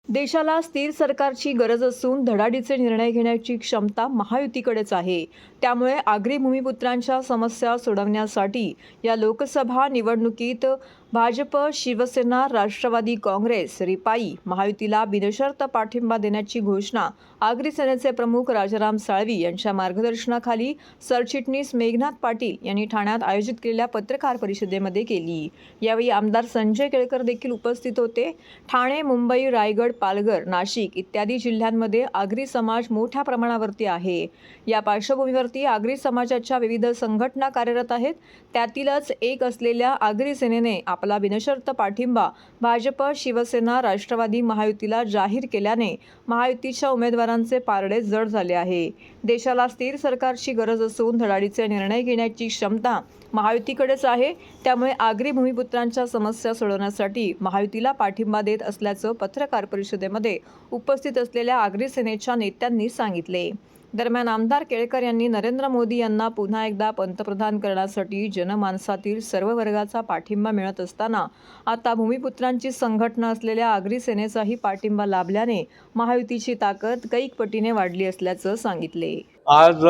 देशाला स्थिर सरकारची गरज असून धडाडीचे निर्णय घेण्याची क्षमता महायुतीकडेच आहे. त्यामुळे आगरी भूमिपुत्रांच्या समस्या सोडवण्यासाठी या लोकसभा निवडणुकीत भाजप, शिवसेना, राष्ट्रवादी काँग्रेस, रिपाई महायुतीला बिनशर्त पाठिंबा देण्याची घोषणा आगरी सेनेचे प्रमुख राजाराम साळवी यांच्या मार्गदर्शनाखाली सरचिटणीस मेघनाथ पाटील यांनी ठाण्यात आयोजित केलेल्या पत्रकार परिषदेमध्ये केली. यावेळी आमदार संजय केळकर देखील उपस्थित होते. ठाणे, मुंबई, रायगड, पालघर, नाशिक इत्यादी जिल्ह्यांमध्ये आगरी समाज मोठ्या प्रमाणावरती आहे. या पार्श्वभूमीवरती आगरी समाजाच्या विविध संघटना कार्यरत आहेत. त्यातीलच एक असलेल्या आगरी सेनेने आपला बिनशर्त पाठिंबा भाजप, शिवसेना, राष्ट्रवादी महायुतीला जाहीर केल्याने महायुतीच्या उमेदवारांचे पारडे जड झाले आहे. देशाला स्थिर सरकारची गरज असून धडाडीचे निर्णय घेण्याची क्षमता महायुतीकडेच आहे. त्यामुळे आगरी भूमिपुत्रांच्या समस्या सोडवण्यासाठी महायुतीला पाठिंबा देत असल्याचं पत्रकार परिषदेमध्ये उपस्थित असलेल्या आगरी सेनेच्या नेत्यांनी सांगितले. दरम्यान आमदार केळकर यांनी नरेंद्र मोदी यांना पुन्हा एकदा पंतप्रधान करण्यासाठी जनमानसातील सर्व वर्गाचा पाठिंबा मिळत असताना आता भूमिपुत्रांची संघटना असलेल्या आगरी सेनेचाही पाठिंबा लाभल्याने महायुतीची ताकद कैक पटीने वाढली असल्याचं सांगितले. आज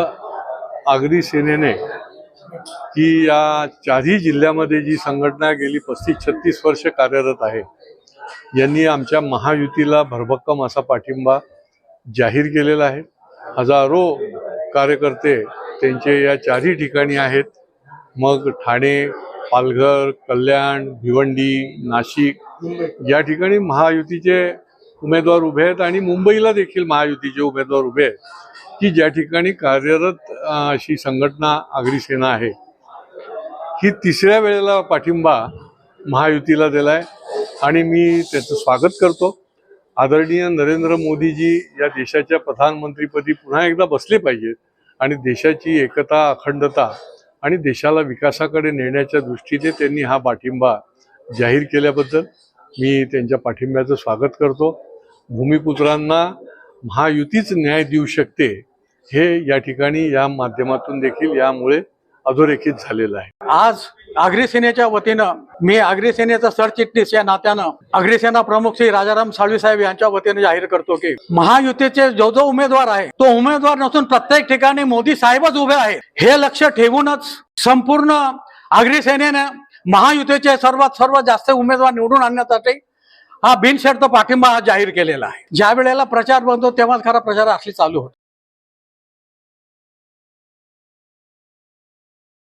आगरी सेनेने की या चारही जिल्ह्यामध्ये जी संघटना गेली 35-36 वर्ष कार्यरत आहे, यांनी आमच्या महायुतीला भरभक्कम असा पाठिंबा जाहीर केलेला आहे. हजारो कार्यकर्ते त्यांचे या चारही ठिकाणी आहेत. मग ठाणे, पालघर, कल्याण, भिवंडी, नाशिक या ठिकाणी महायुतीचे उमेदवार उभे आहेत आणि मुंबईला देखील महायुतीचे उमेदवार उभे आहेत की ज्या ठिकाणी कार्यरत अशी संघटना आगरी सेना आहे. ही तिसऱ्या वेळेला पाठिंबा महायुतीला दिलाय आणि मी त्याचं स्वागत करतो. आदरणीय नरेंद्र मोदीजी या देशाच्या प्रधानमंत्रीपदी पुन्हा एकदा बसले पाहिजेत आणि देशाची एकता, अखंडता आणि देशाला विकासाकडे नेण्याच्या दृष्टीने त्यांनी हा पाठिंबा जाहीर केल्याबद्दल मी त्यांच्या पाठिंब्याचं स्वागत करतो. भूमिपुत्रांना महायुतीच न्याय देऊ शकते हे या ठिकाणी या माध्यमातून देखील यामुळे अधोरेखित झालेलं आहे. आज आगरी सेनेच्या वतीनं मी आगरी सेनेचा सरचिटणीस या नात्यानं आगरी सेना प्रमुख श्री राजाराम साळवी साहेब यांच्या वतीने जाहीर करतो की महायुतीचे जो उमेदवार आहे तो उमेदवार नसून प्रत्येक ठिकाणी मोदी साहेबच उभे आहेत हे लक्ष ठेवूनच संपूर्ण आगरी सेनेने महायुतीचे सर्वात जास्त उमेदवार निवडून आणण्यासाठी हा बिनशर्त पाठिंबा जाहीर केलेला आहे. ज्या वेळेला प्रचार बनतो तेव्हाच खरा प्रचार असली चालू होतो.